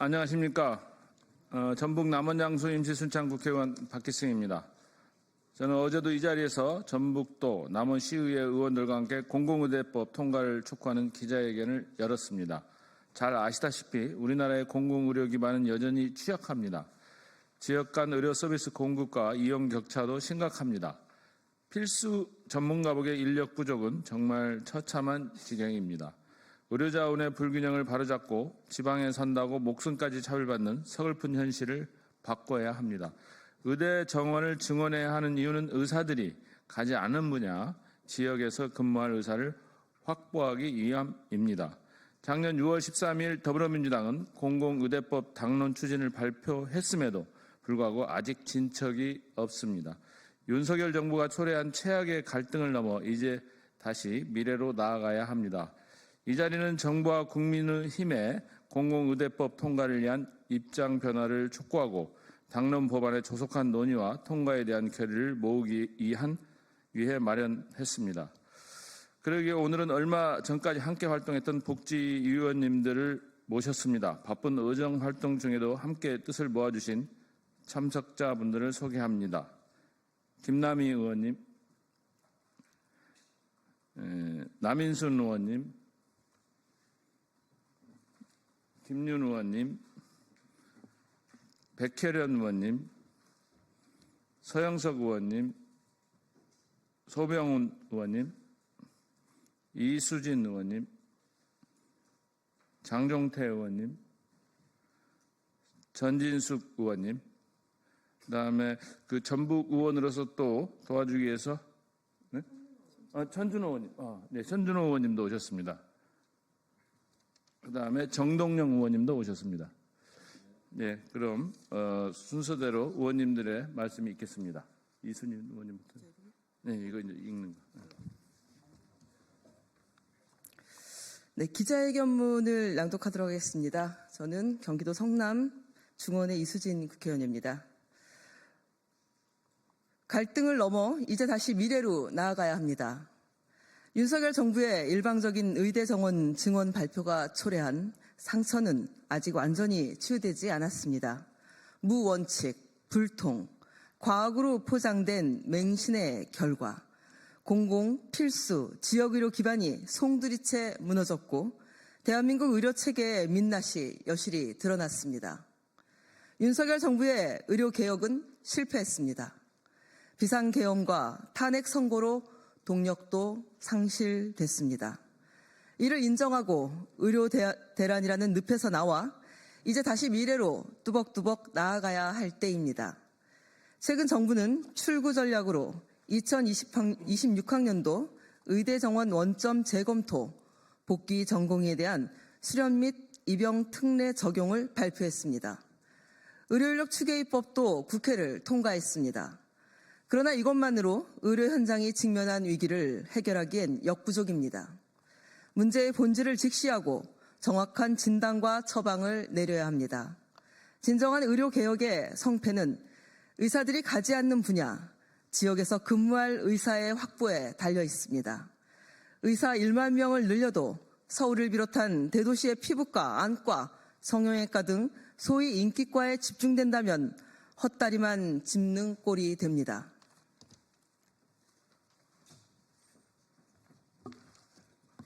안녕하십니까. 전북 남원양수 임시순창 국회의원 박기승입니다. 저는 어제도 이 자리에서 전북도 남원시의회 의원들과 함께 공공의대법 통과를 촉구하는 기자회견을 열었습니다. 잘 아시다시피 우리나라의 공공의료 기반은 여전히 취약합니다. 지역 간 의료 서비스 공급과 이용 격차도 심각합니다. 필수 전문가복의 인력 부족은 정말 처참한 지경입니다. 의료 자원의 불균형을 바로잡고 지방에 산다고 목숨까지 차별받는 서글픈 현실을 바꿔야 합니다. 의대 정원을 증원해야 하는 이유는 의사들이 가지 않은 분야, 지역에서 근무할 의사를 확보하기 위함입니다. 작년 6월 13일 더불어민주당은 공공의대법 당론 추진을 발표했음에도 불구하고 아직 진척이 없습니다. 윤석열 정부가 초래한 최악의 갈등을 넘어 이제 다시 미래로 나아가야 합니다. 이 자리는 정부와 국민의힘의 공공의대법 통과를 위한 입장 변화를 촉구하고 당론 법안의 조속한 논의와 통과에 대한 결의를 모으기 위해 마련했습니다. 그러기에 오늘은 얼마 전까지 함께 활동했던 복지위원님들을 모셨습니다. 바쁜 의정 활동 중에도 함께 뜻을 모아주신 참석자분들을 소개합니다. 김남희 의원님, 남인순 의원님, 김윤 의원님, 백혜련 의원님, 서영석 의원님, 소병훈 의원님, 이수진 의원님, 장종태 의원님, 전진숙 의원님, 그다음에 그 전북 의원으로서 또 도와주기 위해서 천준호 의원님, 천준호 의원님도 오셨습니다. 그다음에 정동영 의원님도 오셨습니다. 네, 그럼 순서대로 의원님들의 말씀이 있겠습니다. 이순인 의원님부터. 네, 이거 이제 읽는 거. 네, 기자회견문을 낭독하도록 하겠습니다. 저는 경기도 성남 중원의 이수진 국회의원입니다. 갈등을 넘어 이제 다시 미래로 나아가야 합니다. 윤석열 정부의 일방적인 의대 정원 증원 발표가 초래한 상처는 아직 완전히 치유되지 않았습니다. 무원칙, 불통, 과학으로 포장된 맹신의 결과, 공공, 필수, 지역의료 기반이 송두리째 무너졌고 대한민국 의료체계의 민낯이 여실히 드러났습니다. 윤석열 정부의 의료개혁은 실패했습니다. 비상계엄과 탄핵 선고로 동력도 상실됐습니다. 이를 인정하고 의료 대란이라는 늪에서 나와 이제 다시 미래로 뚜벅뚜벅 나아가야 할 때입니다. 최근 정부는 출구 전략으로 2026학년도 의대 정원 원점 재검토, 복귀 전공의에 대한 수련 및 입영 특례 적용을 발표했습니다. 의료인력 추계입법도 국회를 통과했습니다. 그러나 이것만으로 의료 현장이 직면한 위기를 해결하기엔 역부족입니다. 문제의 본질을 직시하고 정확한 진단과 처방을 내려야 합니다. 진정한 의료개혁의 성패는 의사들이 가지 않는 분야, 지역에서 근무할 의사의 확보에 달려 있습니다. 의사 1만 명을 늘려도 서울을 비롯한 대도시의 피부과, 안과, 성형외과 등 소위 인기과에 집중된다면 헛다리만 짚는 꼴이 됩니다.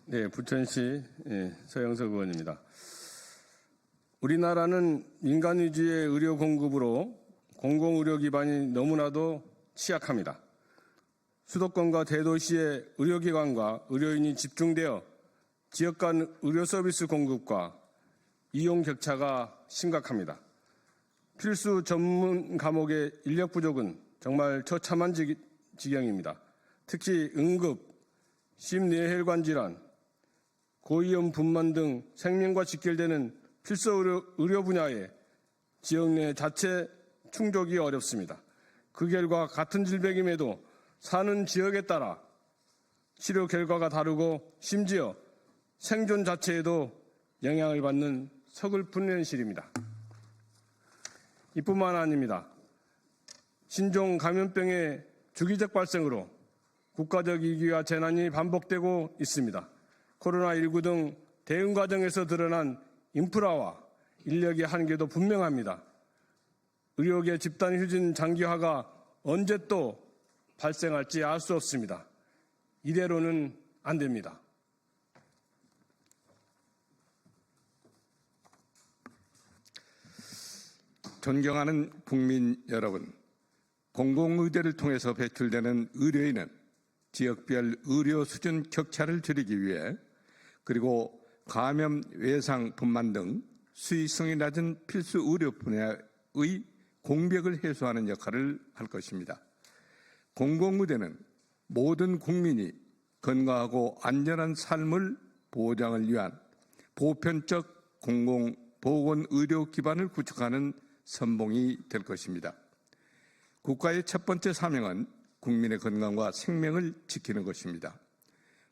네, 부천시 서영석 의원입니다. 우리나라는 민간 위주의 의료 공급으로 공공의료 기반이 너무나도 취약합니다. 수도권과 대도시의 의료기관과 의료인이 집중되어 지역 간 의료 서비스 공급과 이용 격차가 심각합니다. 필수 전문 과목의 인력 부족은 정말 처참한 지경입니다. 특히 응급, 심뇌혈관 질환, 고위험 분만 등 생명과 직결되는 필수 의료 분야에 지역 내 자체 충족이 어렵습니다. 그 결과 같은 질병임에도 사는 지역에 따라 치료 결과가 다르고 심지어 생존 자체에도 영향을 받는 서글픈 현실입니다. 이뿐만 아닙니다. 신종 감염병의 주기적 발생으로 국가적 위기와 재난이 반복되고 있습니다. 코로나19 등 대응 과정에서 드러난 인프라와 인력의 한계도 분명합니다. 의료계 집단 휴진 장기화가 언제 또 발생할지 알 수 없습니다. 이대로는 안 됩니다. 존경하는 국민 여러분, 공공의대를 통해서 배출되는 의료인은 지역별 의료 수준 격차를 줄이기 위해 그리고 감염 예상분만 등 수익성이 낮은 필수 의료 분야의 공백을 해소하는 역할을 할 것입니다. 공공의대는 모든 국민이 건강하고 안전한 삶을 보장을 위한 보편적 공공보건의료 기반을 구축하는 선봉이 될 것입니다. 국가의 첫 번째 사명은 국민의 건강과 생명을 지키는 것입니다.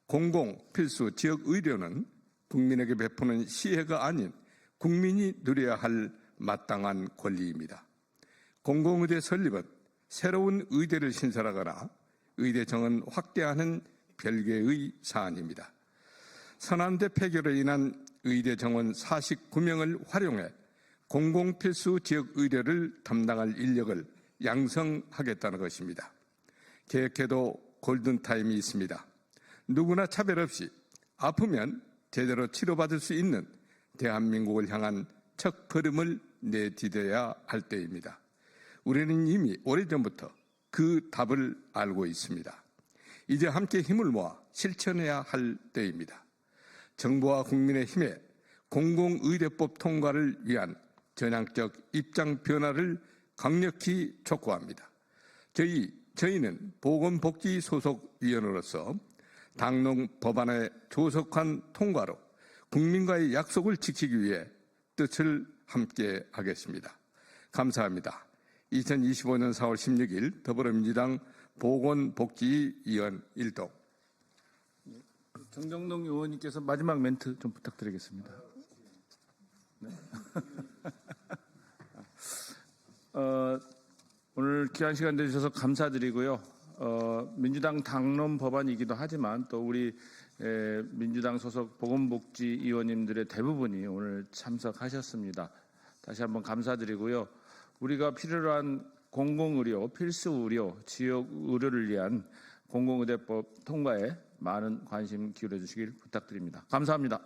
공공 필수 지역 의료는 국민에게 베푸는 시혜가 아닌 국민이 누려야 할 마땅한 권리입니다. 공공의대 설립은 새로운 의대를 신설하거나 의대 정원 확대하는 별개의 사안입니다. 선안대 폐교로 인한 의대 정원 49명을 활용해 공공필수 지역 의료를 담당할 인력을 양성하겠다는 것입니다. 계획해도 골든타임이 있습니다. 누구나 차별 없이 아프면 제대로 치료받을 수 있는 대한민국을 향한 첫걸음을 내디뎌야 할 때입니다. 우리는 이미 오래전부터 그 답을 알고 있습니다. 이제 함께 힘을 모아 실천해야 할 때입니다. 정부와 국민의 힘에 공공의대법 통과를 위한 전향적 입장 변화를 강력히 촉구합니다. 저희는 보건복지 소속위원으로서 당론 법안의 조속한 통과로 국민과의 약속을 지키기 위해 뜻을 함께 하겠습니다. 감사합니다. 2025년 4월 16일 더불어민주당 보건복지위원 1동. 정정동 의원님께서 마지막 멘트 좀 부탁드리겠습니다. 네. 오늘 귀한 시간 내주셔서 감사드리고요. 민주당 당론 법안이기도 하지만 또 우리 민주당 소속 보건복지위원님들의 대부분이 오늘 참석하셨습니다. 다시 한번 감사드리고요. 우리가 필요로 한 공공의료, 필수의료, 지역 의료를 위한 공공의대법 통과에 많은 관심 기울여 주시길 부탁드립니다. 감사합니다.